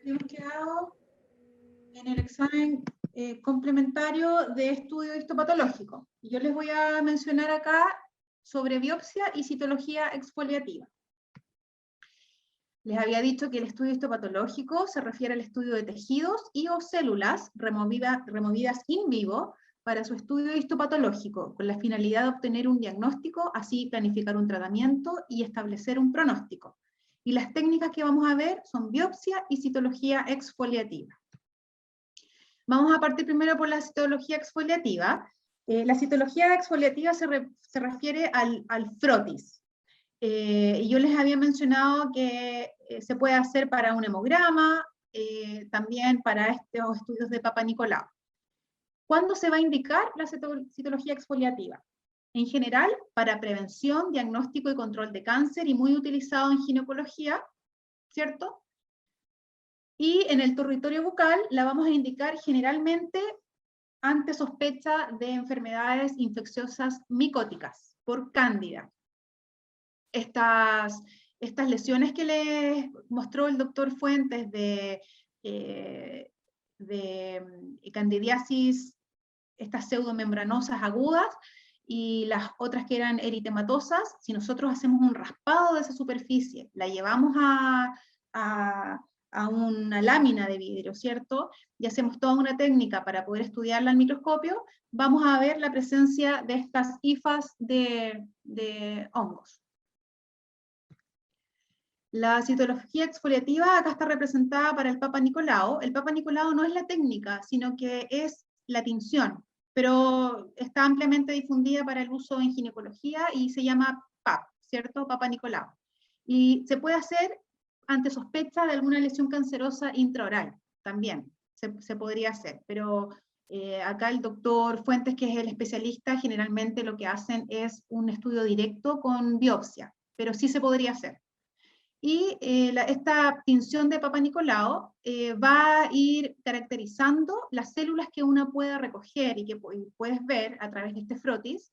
hemos quedado en el examen complementario de estudio histopatológico. Yo les voy a mencionar acá sobre biopsia y citología exfoliativa. Les había dicho que el estudio histopatológico se refiere al estudio de tejidos y o células removidas in vivo para su estudio histopatológico, con la finalidad de obtener un diagnóstico, así planificar un tratamiento y establecer un pronóstico. Y las técnicas que vamos a ver son biopsia y citología exfoliativa. Vamos a partir primero por la citología exfoliativa. La citología exfoliativa se refiere al frotis. Yo les había mencionado que se puede hacer para un hemograma, también para estos estudios de Papa Nicolau. ¿Cuándo se va a indicar la citología exfoliativa? En general, para prevención, diagnóstico y control de cáncer, y muy utilizado en ginecología, ¿cierto? Y en el territorio bucal la vamos a indicar generalmente ante sospecha de enfermedades infecciosas micóticas por cándida. Estas lesiones que les mostró el doctor Fuentes de candidiasis, estas pseudomembranosas agudas, y las otras que eran eritematosas, si nosotros hacemos un raspado de esa superficie, la llevamos a una lámina de vidrio, ¿cierto? Y hacemos toda una técnica para poder estudiarla al microscopio, vamos a ver la presencia de estas hifas de hongos. La citología exfoliativa acá está representada para el Papa Nicolau. El Papa Nicolau no es la técnica, sino que es la tinción, pero está ampliamente difundida para el uso en ginecología y se llama PAP, ¿cierto? Papa Nicolau. Y se puede hacer ante sospecha de alguna lesión cancerosa intraoral, también se podría hacer, pero acá el doctor Fuentes, que es el especialista, generalmente lo que hacen es un estudio directo con biopsia, pero sí se podría hacer. Y esta tinción de Papa Nicolau va a ir caracterizando las células que uno pueda recoger y que puedes ver a través de este frotis,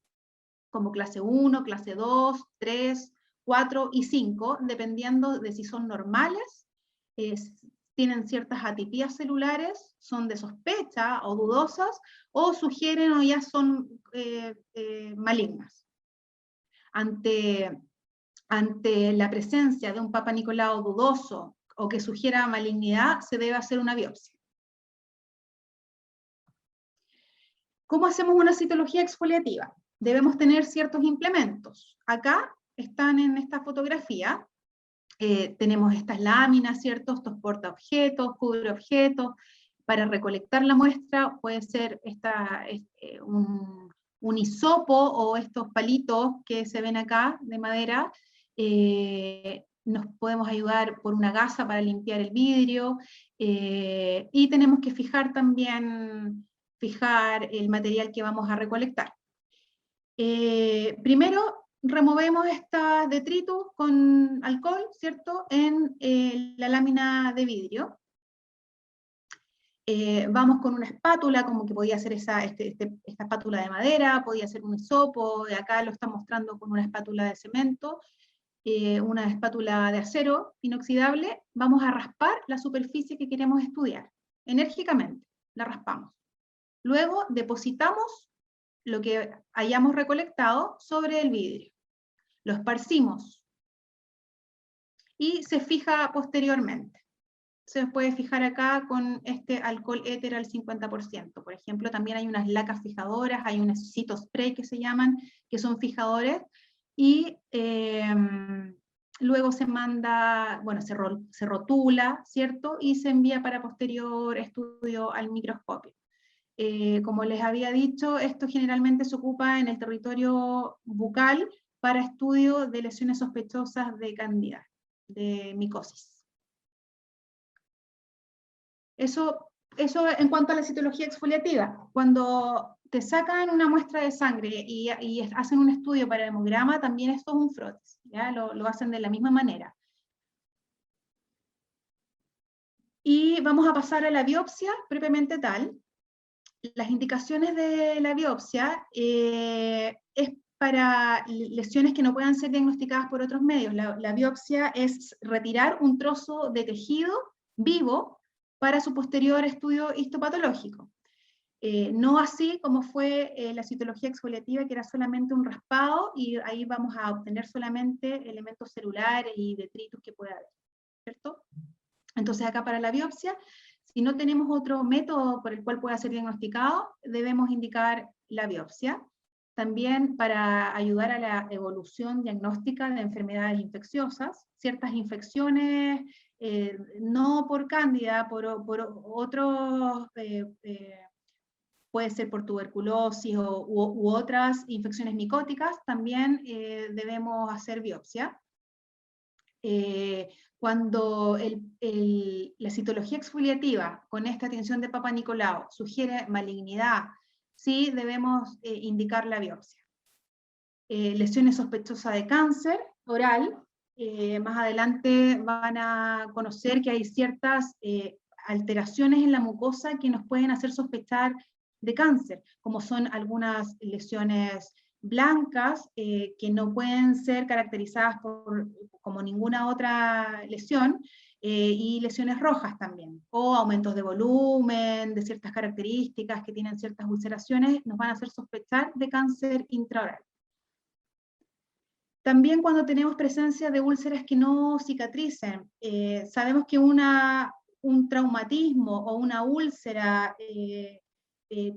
como clase 1, clase 2, 3, 4 y 5, dependiendo de si son normales, tienen ciertas atipías celulares, son de sospecha o dudosas, o sugieren o ya son malignas. Ante la presencia de un Papa Nicolau dudoso o que sugiera malignidad, se debe hacer una biopsia. ¿Cómo hacemos una citología exfoliativa? Debemos tener ciertos implementos. Acá están en esta fotografía, tenemos estas láminas, ¿cierto? Estos portaobjetos, cubreobjetos. Para recolectar la muestra puede ser un hisopo o estos palitos que se ven acá de madera. Nos podemos ayudar por una gasa para limpiar el vidrio, y tenemos que fijar el material que vamos a recolectar. Primero removemos estos detritus con alcohol, ¿cierto?, en la lámina de vidrio. Vamos con una espátula, como que podía ser esta espátula de madera, podía ser un hisopo, de acá lo está mostrando con una espátula de cemento, una espátula de acero inoxidable. Vamos a raspar la superficie que queremos estudiar, enérgicamente, la raspamos. Luego depositamos lo que hayamos recolectado sobre el vidrio. Lo esparcimos y se fija posteriormente. Se puede fijar acá con este alcohol éter al 50%. Por ejemplo, también hay unas lacas fijadoras, hay unos citospray que se llaman, que son fijadores, y luego se manda, bueno, se rotula, ¿cierto? Y se envía para posterior estudio al microscopio. Como les había dicho, esto generalmente se ocupa en el territorio bucal para estudio de lesiones sospechosas de candida, de micosis. Eso en cuanto a la citología exfoliativa. Cuando te sacan una muestra de sangre y hacen un estudio para el hemograma, también esto es un frotis, ¿ya? Lo hacen de la misma manera. Y vamos a pasar a la biopsia propiamente tal. Las indicaciones de la biopsia es para lesiones que no puedan ser diagnosticadas por otros medios. La biopsia es retirar un trozo de tejido vivo para su posterior estudio histopatológico. No así como fue la citología exfoliativa, que era solamente un raspado, y ahí vamos a obtener solamente elementos celulares y detritus que pueda haber, ¿cierto? Entonces acá para la biopsia, si no tenemos otro método por el cual pueda ser diagnosticado, debemos indicar la biopsia. También para ayudar a la evolución diagnóstica de enfermedades infecciosas, ciertas infecciones, no por cándida, por otros, puede ser por tuberculosis u otras infecciones micóticas, también debemos hacer biopsia. Cuando la citología exfoliativa con esta tinción de Papa Nicolau sugiere malignidad, sí debemos indicar la biopsia. Lesiones sospechosas de cáncer oral, más adelante van a conocer que hay ciertas alteraciones en la mucosa que nos pueden hacer sospechar de cáncer, como son algunas lesiones blancas que no pueden ser caracterizadas como ninguna otra lesión, y lesiones rojas también, o aumentos de volumen, de ciertas características que tienen ciertas ulceraciones, nos van a hacer sospechar de cáncer intraoral. También cuando tenemos presencia de úlceras que no cicatricen, sabemos que un traumatismo o una úlcera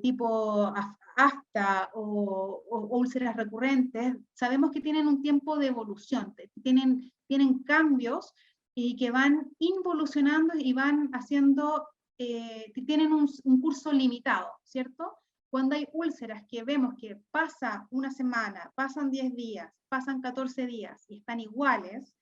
tipo afta o úlceras recurrentes, sabemos que tienen un tiempo de evolución, tienen cambios y que van involucionando y van haciendo, tienen un curso limitado, ¿cierto? Cuando hay úlceras que vemos que pasa una semana, pasan 10 días, pasan 14 días y están iguales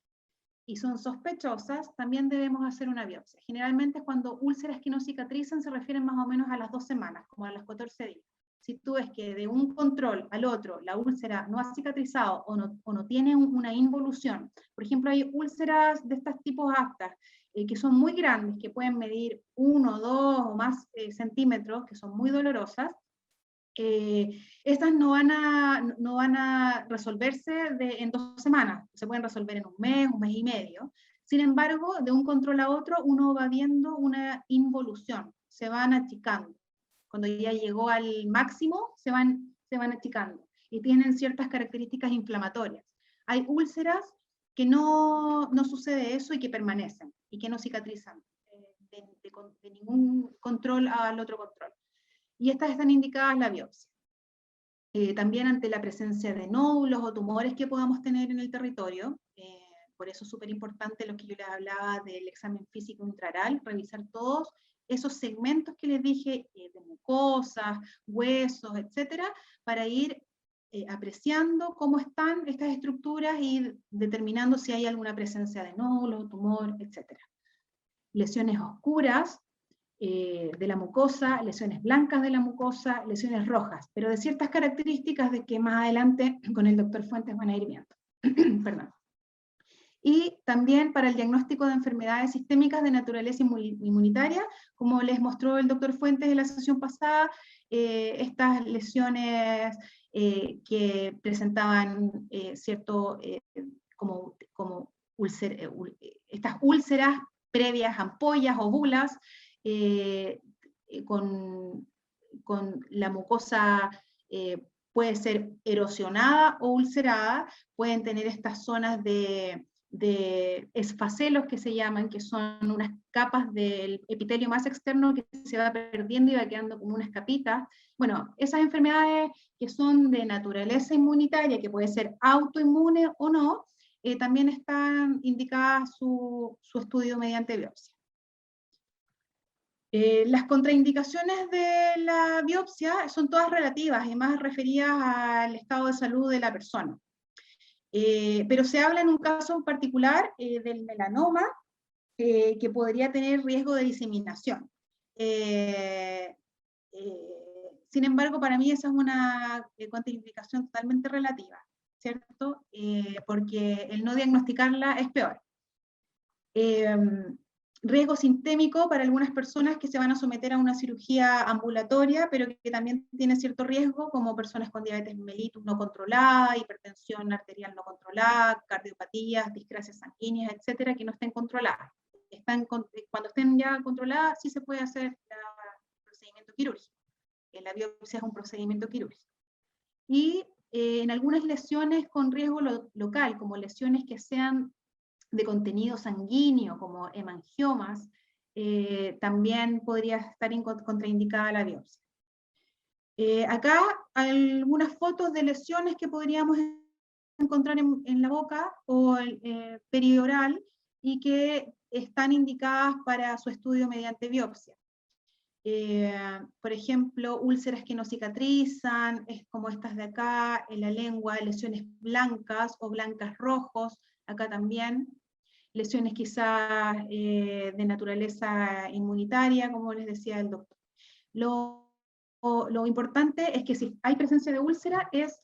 y son sospechosas, también debemos hacer una biopsia. Generalmente cuando úlceras que no cicatrizan se refieren más o menos a las 2 semanas, como a los 14 días. Si tú ves que de un control al otro la úlcera no ha cicatrizado o no tiene una involución, por ejemplo hay úlceras de estos tipos aftas, que son muy grandes, que pueden medir 1, 2 o más centímetros, que son muy dolorosas, estas no van a resolverse en 2 semanas, se pueden resolver en un mes y medio. Sin embargo, de un control a otro, uno va viendo una involución, se van achicando. Cuando ya llegó al máximo, se van achicando, y tienen ciertas características inflamatorias. Hay úlceras que no sucede eso y que permanecen, y que no cicatrizan de ningún control al otro control. Y estas están indicadas en la biopsia. También ante la presencia de nódulos o tumores que podamos tener en el territorio, por eso es súper importante lo que yo les hablaba del examen físico intraoral, revisar todos esos segmentos que les dije, de mucosas, huesos, etcétera, para ir apreciando cómo están estas estructuras y determinando si hay alguna presencia de nódulo, tumor, etcétera. Lesiones oscuras de la mucosa, lesiones blancas de la mucosa, lesiones rojas, pero de ciertas características de que más adelante con el doctor Fuentes van a ir viendo. Perdón. Y también para el diagnóstico de enfermedades sistémicas de naturaleza inmunitaria, como les mostró el doctor Fuentes en la sesión pasada, estas lesiones que presentaban como estas úlceras previas, ampollas o bulas, con la mucosa puede ser erosionada o ulcerada, pueden tener estas zonas de esfacelos que se llaman, que son unas capas del epitelio más externo que se va perdiendo y va quedando como unas capitas. Bueno, esas enfermedades que son de naturaleza inmunitaria, que puede ser autoinmune o no, también están indicadas su estudio mediante biopsia. Las contraindicaciones de la biopsia son todas relativas y más referidas al estado de salud de la persona. Pero se habla en un caso en particular del melanoma, que podría tener riesgo de diseminación. Sin embargo, para mí esa es una contraindicación totalmente relativa, ¿cierto? Porque el no diagnosticarla es peor. Riesgo sistémico para algunas personas que se van a someter a una cirugía ambulatoria, pero que también tiene cierto riesgo, como personas con diabetes mellitus no controlada, hipertensión arterial no controlada, cardiopatías, discrasias sanguíneas, etcétera, que no estén controladas. cuando estén ya controladas, sí se puede hacer el procedimiento quirúrgico. La biopsia es un procedimiento quirúrgico. Y en algunas lesiones con riesgo local, como lesiones que sean de contenido sanguíneo, como hemangiomas, también podría estar contraindicada la biopsia. Acá algunas fotos de lesiones que podríamos encontrar en la boca o perioral y que están indicadas para su estudio mediante biopsia. Por ejemplo, úlceras que no cicatrizan, es como estas de acá, en la lengua, lesiones blancas o blancas rojos, acá también. Lesiones quizás de naturaleza inmunitaria, como les decía el doctor. Lo importante es que si hay presencia de úlcera es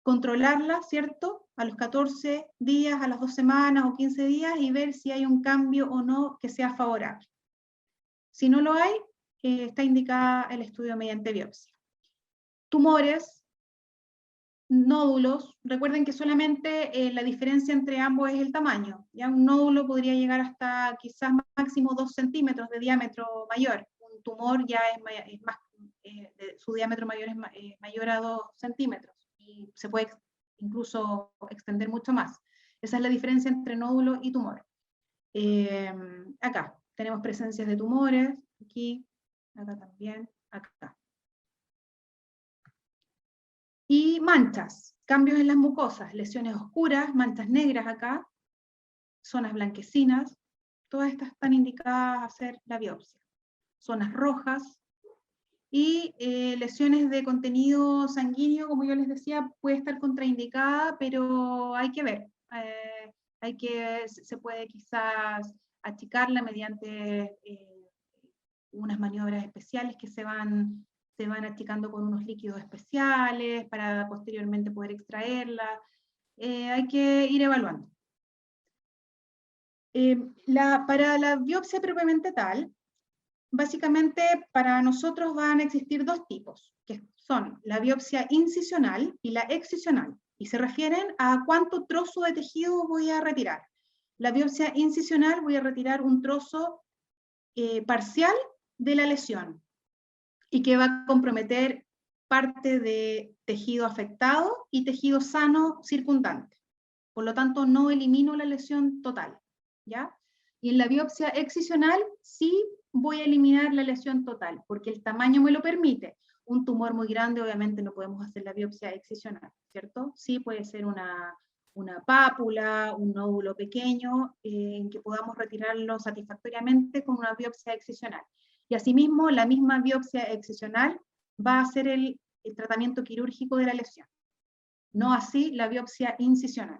controlarla, ¿cierto? A los 14 días, a las 2 semanas o 15 días y ver si hay un cambio o no que sea favorable. Si no lo hay, está indicada el estudio mediante biopsia. Tumores, nódulos, recuerden que solamente la diferencia entre ambos es el tamaño. Ya un nódulo podría llegar hasta quizás máximo 2 centímetros de diámetro mayor. Un tumor ya es más, su diámetro mayor es mayor a 2 centímetros y se puede incluso extender mucho más. Esa es la diferencia entre nódulo y tumor. Acá tenemos presencias de tumores, aquí, acá también, acá. Y manchas, cambios en las mucosas, lesiones oscuras, manchas negras acá, zonas blanquecinas, todas estas están indicadas a hacer la biopsia. Zonas rojas y lesiones de contenido sanguíneo, como yo les decía, puede estar contraindicada, pero hay que ver. Se puede quizás achicarla mediante unas maniobras especiales que se van achicando con unos líquidos especiales para posteriormente poder extraerla. Hay que ir evaluando. Para la biopsia propiamente tal, básicamente para nosotros van a existir dos tipos, que son la biopsia incisional y la excisional, y se refieren a cuánto trozo de tejido voy a retirar. La biopsia incisional voy a retirar un trozo parcial de la lesión y que va a comprometer parte de tejido afectado y tejido sano circundante. Por lo tanto, no elimino la lesión total, ¿ya? Y en la biopsia excisional sí voy a eliminar la lesión total, porque el tamaño me lo permite. Un tumor muy grande, obviamente no podemos hacer la biopsia excisional, ¿cierto? Sí puede ser una pápula, un nódulo pequeño, en que podamos retirarlo satisfactoriamente con una biopsia excisional. Y asimismo, la misma biopsia excisional va a ser el tratamiento quirúrgico de la lesión. No así la biopsia incisional.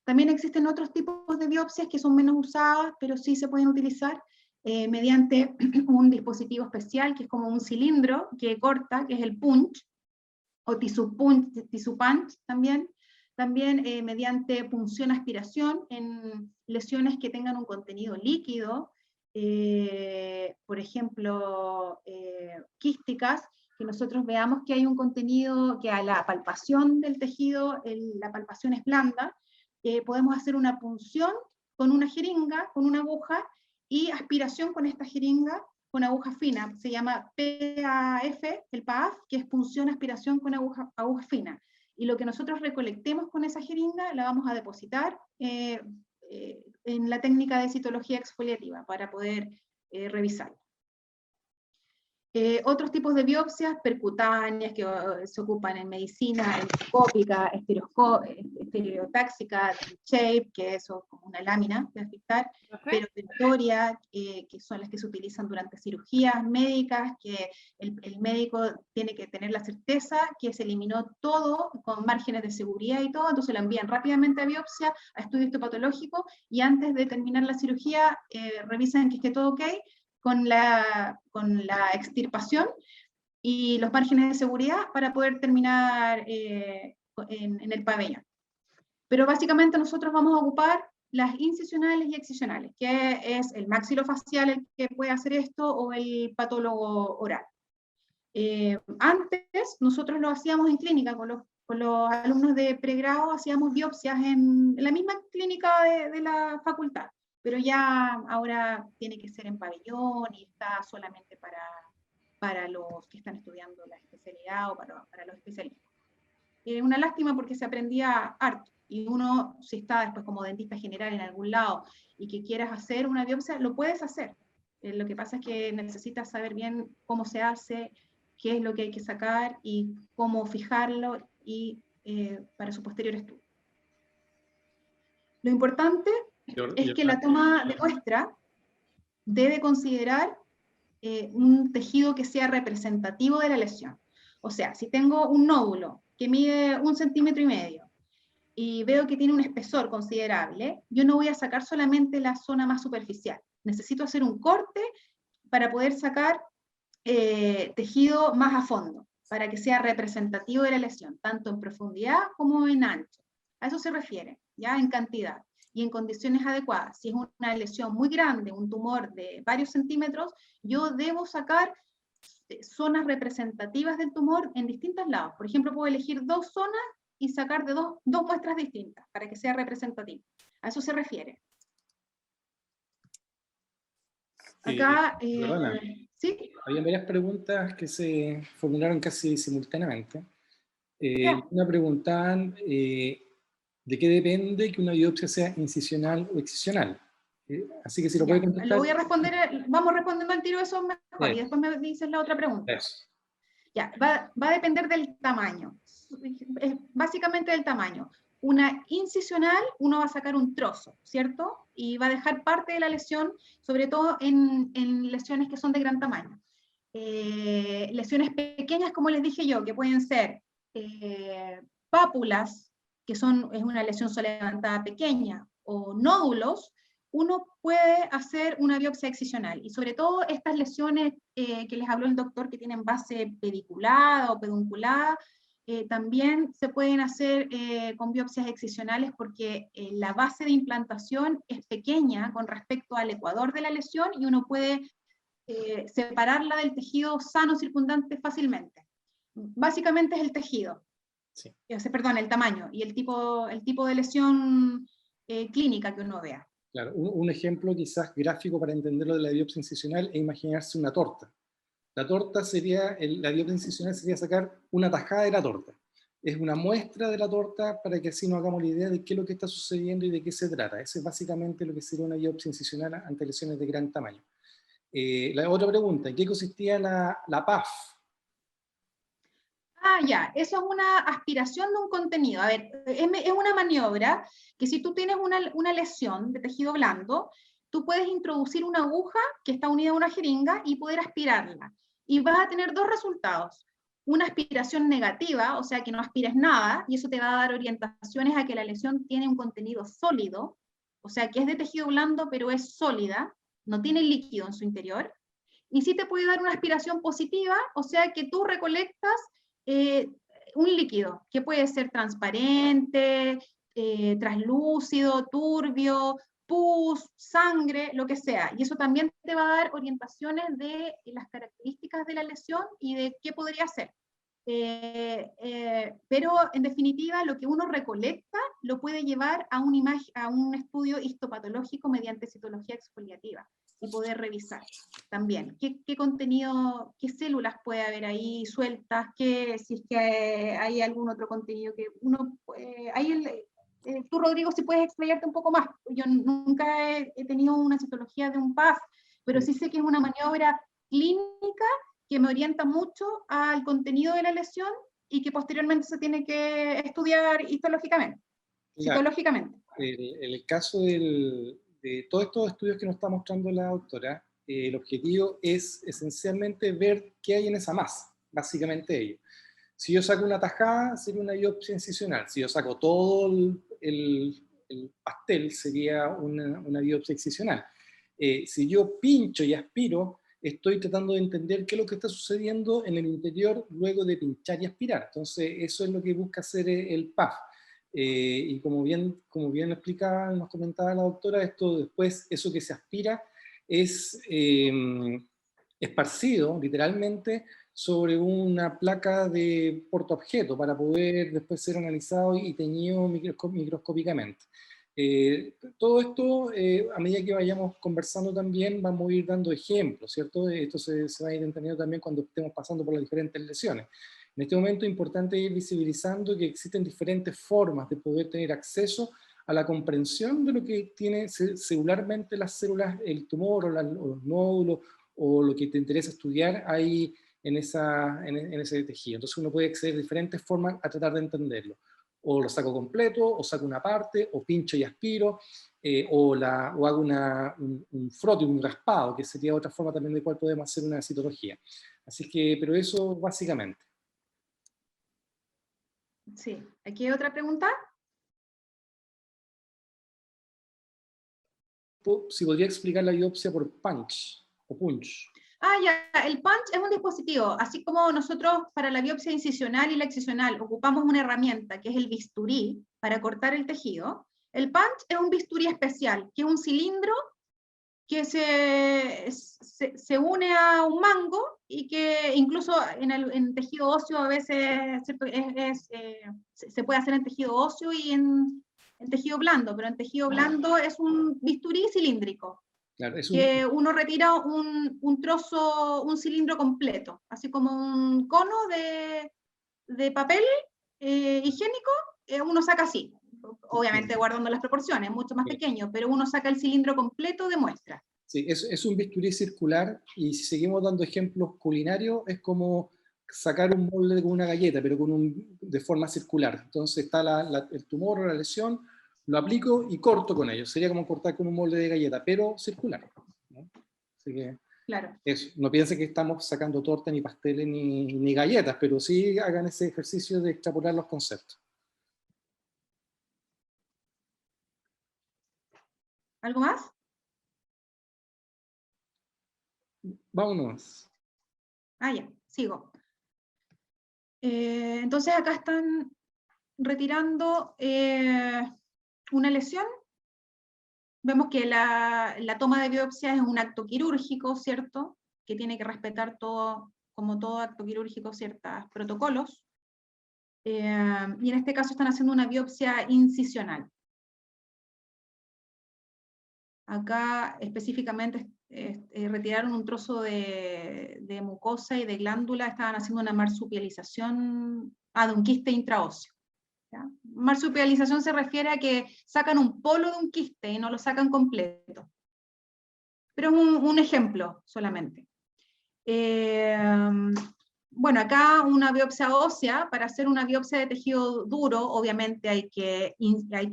También existen otros tipos de biopsias que son menos usadas, pero sí se pueden utilizar mediante un dispositivo especial, que es como un cilindro que corta, que es el punch, o tissue punch también. También mediante punción-aspiración en lesiones que tengan un contenido líquido, por ejemplo, quísticas, que nosotros veamos que hay un contenido, que a la palpación del tejido, la palpación es blanda, podemos hacer una punción con una jeringa, con una aguja, y aspiración con esta jeringa con aguja fina, se llama PAF, el PAF, que es punción aspiración con aguja fina. Y lo que nosotros recolectemos con esa jeringa la vamos a depositar en la técnica de citología exfoliativa para poder revisarla. Otros tipos de biopsias percutáneas que se ocupan en medicina, endoscópica, estereotáxica, shape, que eso es como una lámina de afectar, pero peritoria, que son las que se utilizan durante cirugías médicas, que el médico tiene que tener la certeza que se eliminó todo con márgenes de seguridad y todo, entonces lo envían rápidamente a biopsia, a estudio histopatológico, y antes de terminar la cirugía revisan que esté todo ok, con la extirpación y los márgenes de seguridad para poder terminar en el pabellón. Pero básicamente nosotros vamos a ocupar las incisionales y excisionales, que es el maxilofacial el que puede hacer esto, o el patólogo oral. Antes nosotros lo hacíamos en clínica, con los alumnos de pregrado hacíamos biopsias en la misma clínica de la facultad, pero ya ahora tiene que ser en pabellón y está solamente para los que están estudiando la especialidad o para los especialistas. Es una lástima porque se aprendía harto, y uno, si está después como dentista general en algún lado y que quieras hacer una biopsia, lo puedes hacer. Lo que pasa es que necesitas saber bien cómo se hace, qué es lo que hay que sacar y cómo fijarlo y para su posterior estudio. Lo importante es que la toma de muestra debe considerar un tejido que sea representativo de la lesión. O sea, si tengo un nódulo que mide 1,5 centímetros y veo que tiene un espesor considerable, yo no voy a sacar solamente la zona más superficial. Necesito hacer un corte para poder sacar tejido más a fondo, para que sea representativo de la lesión, tanto en profundidad como en ancho. A eso se refiere, ya en cantidad y en condiciones adecuadas. Si es una lesión muy grande, un tumor de varios centímetros, yo debo sacar zonas representativas del tumor en distintos lados. Por ejemplo, puedo elegir 2 zonas y sacar de dos muestras distintas para que sea representativo. A eso se refiere. Acá, ¿sí? Había varias preguntas que se formularon casi simultáneamente. Una preguntaban de qué depende que una biopsia sea incisional o excisional. Así que si lo puede contestar. Lo voy a responder, vamos respondiendo al tiro eso mejor, y después me dices la otra pregunta. Eso. Ya, va a depender del tamaño, básicamente del tamaño. Una incisional, uno va a sacar un trozo, ¿cierto? Y va a dejar parte de la lesión, sobre todo en lesiones que son de gran tamaño. Lesiones pequeñas, como les dije yo, que pueden ser pápulas, que es una lesión levantada pequeña, o nódulos, uno puede hacer una biopsia excisional. Y sobre todo estas lesiones que les habló el doctor, que tienen base pediculada o pedunculada, también se pueden hacer con biopsias excisionales porque la base de implantación es pequeña con respecto al ecuador de la lesión y uno puede separarla del tejido sano circundante fácilmente. Básicamente es el tejido, sí. Perdón, el tamaño y el tipo de lesión clínica que uno vea. Claro, un ejemplo quizás gráfico para entenderlo de la biopsia incisional es imaginarse una torta. La torta sería, la biopsia incisional sería sacar una tajada de la torta. Es una muestra de la torta para que así nos hagamos la idea de qué es lo que está sucediendo y de qué se trata. Eso es básicamente lo que sería una biopsia incisional ante lesiones de gran tamaño. La otra pregunta, ¿en qué consistía la PAF? Ya, eso es una aspiración de un contenido. A ver, es una maniobra que si tú tienes una lesión de tejido blando, tú puedes introducir una aguja que está unida a una jeringa y poder aspirarla. Y vas a tener 2 resultados. Una aspiración negativa, o sea que no aspires nada, y eso te va a dar orientaciones a que la lesión tiene un contenido sólido, o sea que es de tejido blando pero es sólida, no tiene líquido en su interior. Y sí te puede dar una aspiración positiva, o sea que tú recolectas un líquido que puede ser transparente, translúcido, turbio, pus, sangre, lo que sea. Y eso también te va a dar orientaciones de las características de la lesión y de qué podría ser. Pero en definitiva lo que uno recolecta lo puede llevar a un estudio histopatológico mediante citología exfoliativa y poder revisar también qué contenido, qué células puede haber ahí sueltas, si es que hay algún otro contenido que uno, tú Rodrigo si puedes explayarte un poco más. Yo nunca he tenido una citología de un PAF, pero sí sé que es una maniobra clínica que me orienta mucho al contenido de la lesión y que posteriormente se tiene que estudiar histológicamente, citológicamente. El caso de todos estos estudios que nos está mostrando la doctora, el objetivo es esencialmente ver qué hay en esa masa, básicamente ello. Si yo saco una tajada, sería una biopsia incisional. Si yo saco todo el pastel, sería una biopsia excisional. Si yo pincho y aspiro, estoy tratando de entender qué es lo que está sucediendo en el interior luego de pinchar y aspirar. Entonces, eso es lo que busca hacer el PAF. Y como bien explicaba, nos comentaba la doctora, esto después, eso que se aspira es esparcido, literalmente, sobre una placa de portaobjeto para poder después ser analizado y teñido microscópicamente. Todo esto, a medida que vayamos conversando también, vamos a ir dando ejemplos, ¿cierto? Esto se va a ir entendiendo también cuando estemos pasando por las diferentes lesiones. En este momento es importante ir visibilizando que existen diferentes formas de poder tener acceso a la comprensión de lo que tiene celularmente las células, el tumor o los nódulos, o lo que te interesa estudiar ahí en ese tejido. Entonces uno puede acceder de diferentes formas a tratar de entenderlo. O lo saco completo, o saco una parte, o pincho y aspiro, o hago un frote, un raspado, que sería otra forma también de cual podemos hacer una citología. Así que, pero eso básicamente. Sí. ¿Aquí hay otra pregunta? Si podría explicar la biopsia por punch, o punch. Ah, ya, el punch es un dispositivo, así como nosotros para la biopsia incisional y la excisional ocupamos una herramienta que es el bisturí para cortar el tejido, el punch es un bisturí especial, que es un cilindro que se une a un mango y que incluso en tejido óseo a veces se puede hacer en tejido óseo y en tejido blando, pero en tejido blando es un bisturí cilíndrico. Claro, Que uno retira un trozo, un cilindro completo, así como un cono de papel higiénico, uno saca así, obviamente guardando las proporciones, mucho más pequeño, pero uno saca el cilindro completo de muestra. Sí, es un bisturí circular, y si seguimos dando ejemplos culinarios, es como sacar un molde con una galleta, pero de forma circular. Entonces está el tumor o la lesión, lo aplico y corto con ello. Sería como cortar con un molde de galleta, pero circular, ¿no? Así que claro. eso. No piensen que estamos sacando torta, ni pasteles, ni galletas, pero sí hagan ese ejercicio de extrapolar los conceptos. ¿Algo más? Vámonos. Ah, ya, sigo. Entonces acá están retirando una lesión. Vemos que la toma de biopsia es un acto quirúrgico, ¿cierto? Que tiene que respetar todo, como todo acto quirúrgico, ciertos protocolos. Y en este caso están haciendo una biopsia incisional. Acá específicamente retiraron un trozo de mucosa y de glándula, estaban haciendo una marsupialización de un quiste intraóseo. ¿Ya? Marsupialización se refiere a que sacan un polo de un quiste y no lo sacan completo. Pero es un ejemplo solamente. Bueno, acá una biopsia ósea, para hacer una biopsia de tejido duro, obviamente hay que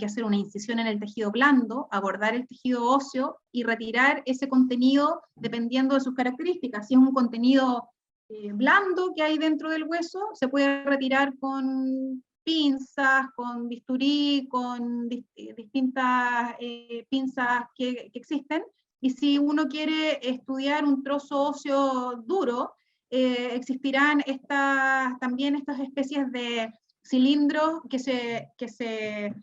hacer una incisión en el tejido blando, abordar el tejido óseo y retirar ese contenido dependiendo de sus características. Si es un contenido blando que hay dentro del hueso, se puede retirar con pinzas, con bisturí, con distintas pinzas que existen. Y si uno quiere estudiar un trozo óseo duro, existirán también estas especies de cilindros que se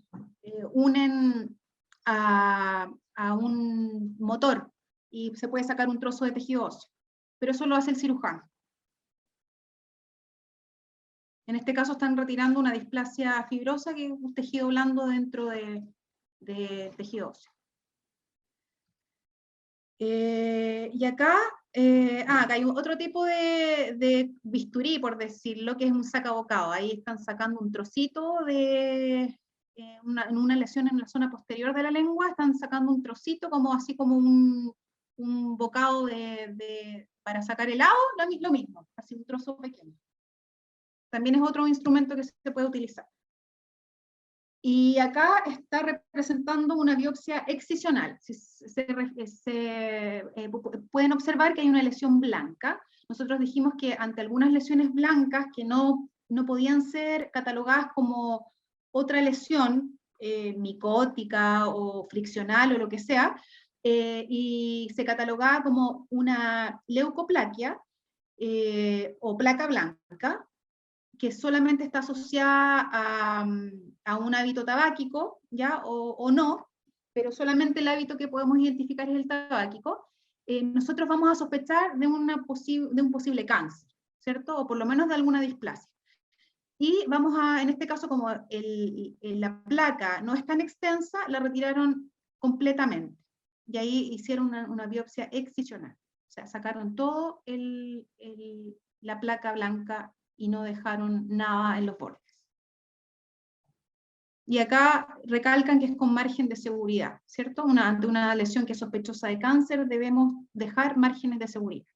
unen a un motor y se puede sacar un trozo de tejido óseo. Pero eso lo hace el cirujano. En este caso están retirando una displasia fibrosa, que es un tejido blando dentro de tejido óseo. Y acá hay otro tipo de bisturí, por decirlo, que es un sacabocado. Ahí están sacando un trocito en una lesión en la zona posterior de la lengua, están sacando un trocito así como un bocado para sacar helado, lo mismo, así un trozo pequeño. También es otro instrumento que se puede utilizar. Y acá está representando una biopsia excisional. Pueden observar que hay una lesión blanca. Nosotros dijimos que ante algunas lesiones blancas que no podían ser catalogadas como otra lesión micótica o friccional o lo que sea, y se catalogaba como una leucoplaquia o placa blanca, que solamente está asociada a un hábito tabáquico, ¿ya? O no, pero solamente el hábito que podemos identificar es el tabáquico, nosotros vamos a sospechar de un posible cáncer, ¿cierto? O por lo menos de alguna displasia. Y vamos a, en este caso, como la placa no es tan extensa, la retiraron completamente. Y ahí hicieron una biopsia excisional. O sea, sacaron todo la placa blanca y no dejaron nada en los bordes. Y acá recalcan que es con margen de seguridad, ¿cierto? Ante una lesión que es sospechosa de cáncer, debemos dejar márgenes de seguridad.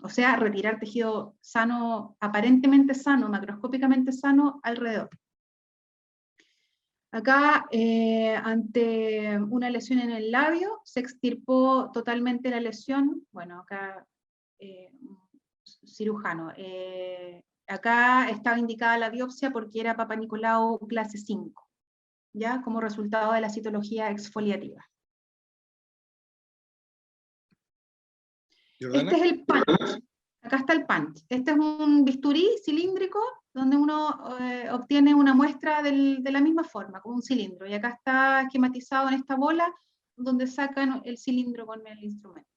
O sea, retirar tejido sano, aparentemente sano, macroscópicamente sano, alrededor. Acá, ante una lesión en el labio, se extirpó totalmente la lesión. Bueno, acá, cirujano. Acá estaba indicada la biopsia porque era Papa Nicolau clase 5, ¿ya? Como resultado de la citología exfoliativa. ¿Jordana? Este es el punch. Acá está el punch. Este es un bisturí cilíndrico donde uno obtiene una muestra de la misma forma, como un cilindro. Y acá está esquematizado en esta bola donde sacan el cilindro con el instrumento.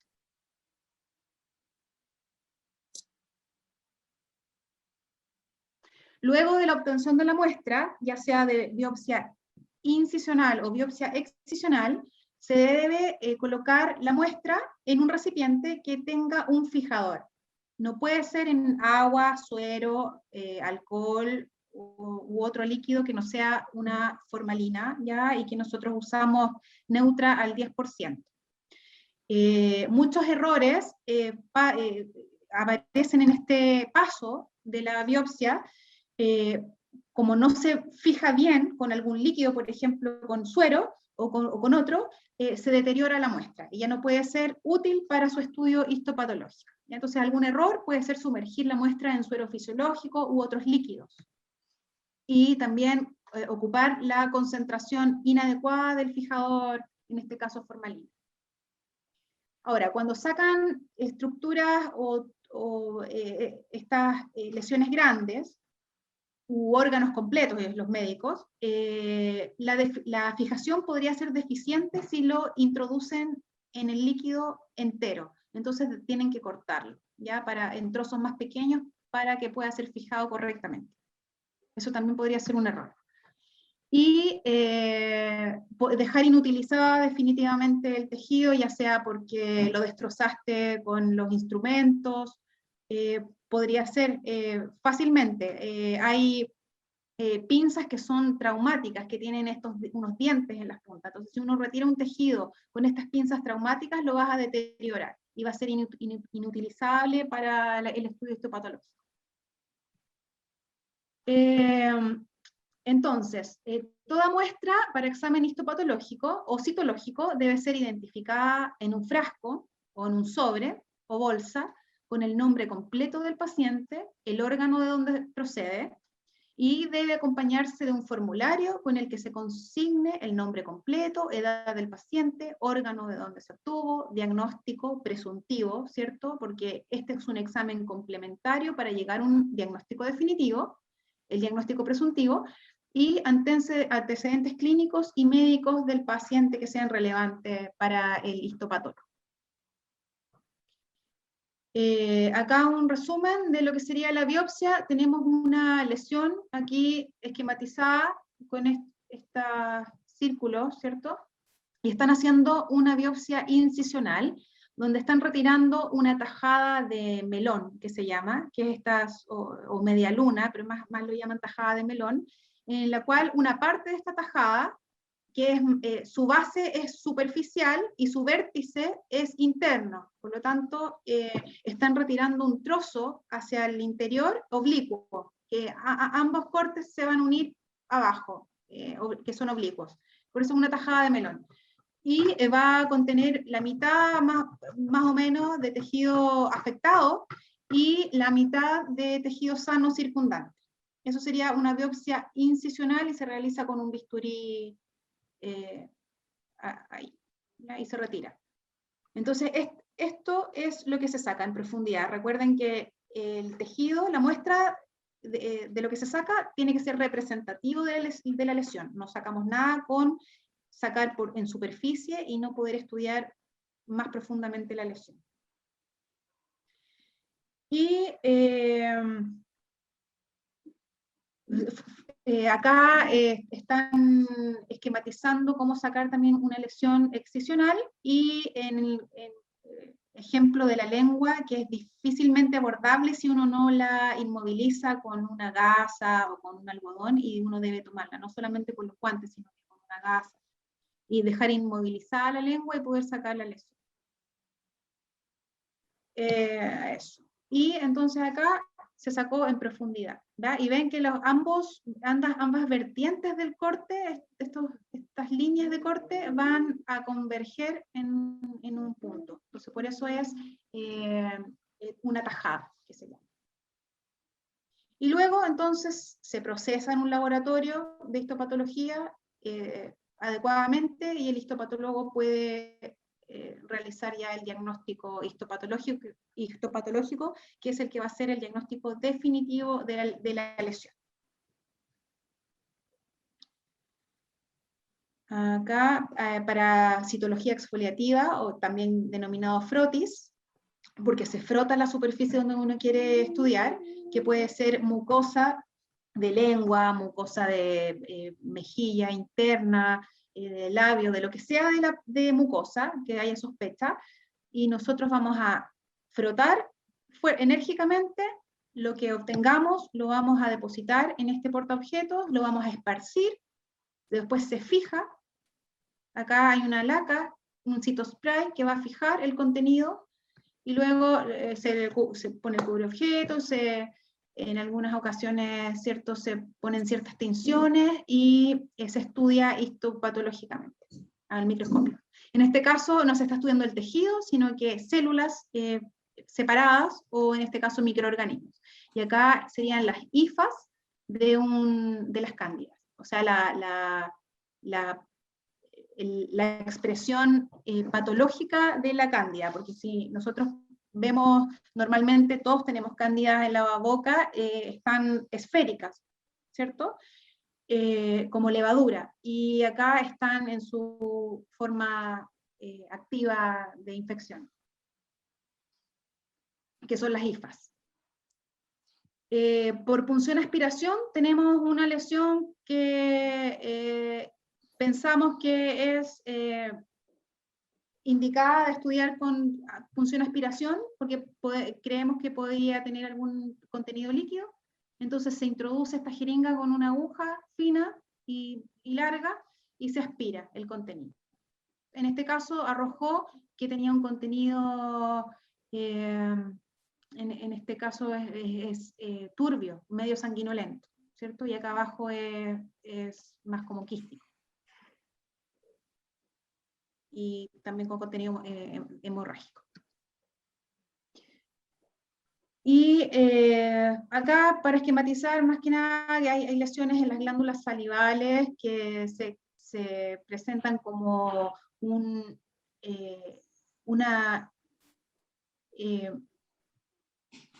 Luego de la obtención de la muestra, ya sea de biopsia incisional o biopsia excisional, se debe colocar la muestra en un recipiente que tenga un fijador. No puede ser en agua, suero, alcohol u otro líquido que no sea una formalina, ¿ya? Y que nosotros usamos neutra al 10%. Muchos errores aparecen en este paso de la biopsia, como no se fija bien con algún líquido, por ejemplo con suero o con otro, se deteriora la muestra y ya no puede ser útil para su estudio histopatológico. Entonces algún error puede ser sumergir la muestra en suero fisiológico u otros líquidos. Y también ocupar la concentración inadecuada del fijador, en este caso formalina. Ahora, cuando sacan estructuras o estas lesiones grandes, u órganos completos, los médicos, la fijación podría ser deficiente si lo introducen en el líquido entero. Entonces tienen que cortarlo, ¿ya? En trozos más pequeños para que pueda ser fijado correctamente. Eso también podría ser un error. Y dejar inutilizada definitivamente el tejido, ya sea porque lo destrozaste con los instrumentos, podría ser fácilmente. Hay pinzas que son traumáticas, que tienen unos dientes en las puntas. Entonces, si uno retira un tejido con estas pinzas traumáticas, lo vas a deteriorar y va a ser inutilizable para el estudio histopatológico. Entonces, toda muestra para examen histopatológico o citológico debe ser identificada en un frasco o en un sobre o bolsa con el nombre completo del paciente, el órgano de donde procede, y debe acompañarse de un formulario con el que se consigne el nombre completo, edad del paciente, órgano de donde se obtuvo, diagnóstico presuntivo, ¿cierto? Porque este es un examen complementario para llegar a un diagnóstico definitivo, el diagnóstico presuntivo, y antecedentes clínicos y médicos del paciente que sean relevantes para el histopatólogo. Acá un resumen de lo que sería la biopsia. Tenemos una lesión aquí esquematizada con estos círculos, ¿cierto? Y están haciendo una biopsia incisional, donde están retirando una tajada de melón, que se llama, que es o media luna, pero más lo llaman tajada de melón, en la cual una parte de esta tajada, que su base es superficial y su vértice es interno. Por lo tanto, están retirando un trozo hacia el interior oblicuo, que ambos cortes se van a unir abajo, que son oblicuos. Por eso es una tajada de melón. Y va a contener la mitad más o menos de tejido afectado y la mitad de tejido sano circundante. Eso sería una biopsia incisional y se realiza con un bisturí ahí, y se retira. Entonces, esto es lo que se saca en profundidad. Recuerden que el tejido, la muestra de lo que se saca, tiene que ser representativo de la lesión. No sacamos nada con sacar en superficie y no poder estudiar más profundamente la lesión. Y Acá están esquematizando cómo sacar también una lesión excisional, y en el ejemplo de la lengua, que es difícilmente abordable si uno no la inmoviliza con una gasa o con un algodón, y uno debe tomarla, no solamente con los guantes, sino que con una gasa, y dejar inmovilizada la lengua y poder sacar la lesión. Eso. Y entonces acá se sacó en profundidad, ¿verdad? Y ven que ambas vertientes del corte, estas líneas de corte, van a converger en un punto. Entonces por eso es una tajada, que se llama. Y luego entonces se procesa en un laboratorio de histopatología adecuadamente, y el histopatólogo puede realizar ya el diagnóstico histopatológico, que es el que va a ser el diagnóstico definitivo de la lesión. Acá, para citología exfoliativa, o también denominado frotis, porque se frota la superficie donde uno quiere estudiar, que puede ser mucosa de lengua, mucosa de mejilla interna, de labio, de lo que sea de mucosa, que haya sospecha, y nosotros vamos a frotar enérgicamente. Lo que obtengamos lo vamos a depositar en este portaobjetos, lo vamos a esparcir, después se fija. Acá hay una laca, un citospray que va a fijar el contenido, y luego se pone el cubreobjetos, en algunas ocasiones, ¿cierto?, se ponen ciertas tinciones, y se estudia histopatológicamente al microscopio. En este caso no se está estudiando el tejido, sino que células separadas, o en este caso microorganismos. Y acá serían las hifas de las cándidas. O sea, la expresión patológica de la cándida, porque si nosotros vemos normalmente, todos tenemos cándidas en la boca, están esféricas, ¿cierto? Como levadura, y acá están en su forma activa de infección, que son las hifas. Por punción-aspiración tenemos una lesión que pensamos que es indicada de estudiar con punción-aspiración, porque creemos que podría tener algún contenido líquido. Entonces se introduce esta jeringa con una aguja fina y larga, y se aspira el contenido. En este caso arrojó que tenía un contenido, en este caso es turbio, medio sanguinolento, ¿cierto? Y acá abajo es más como quístico, y también con contenido hemorrágico. Y acá, para esquematizar, más que nada, hay lesiones en las glándulas salivales que se presentan como una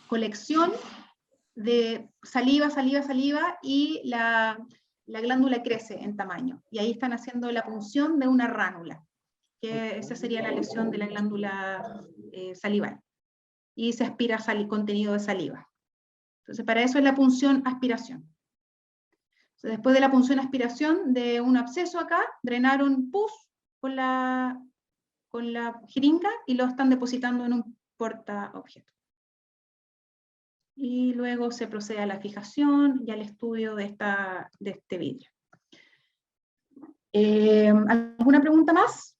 colección de saliva, y la glándula crece en tamaño. Y ahí están haciendo la punción de una ránula, que esa sería la lesión de la glándula salival. Y se aspira contenido de saliva. Entonces, para eso es la punción-aspiración. Después de la punción-aspiración de un absceso acá, drenaron pus con la jeringa, y lo están depositando en un portaobjeto. Y luego se procede a la fijación y al estudio de este vidrio. ¿Alguna pregunta más?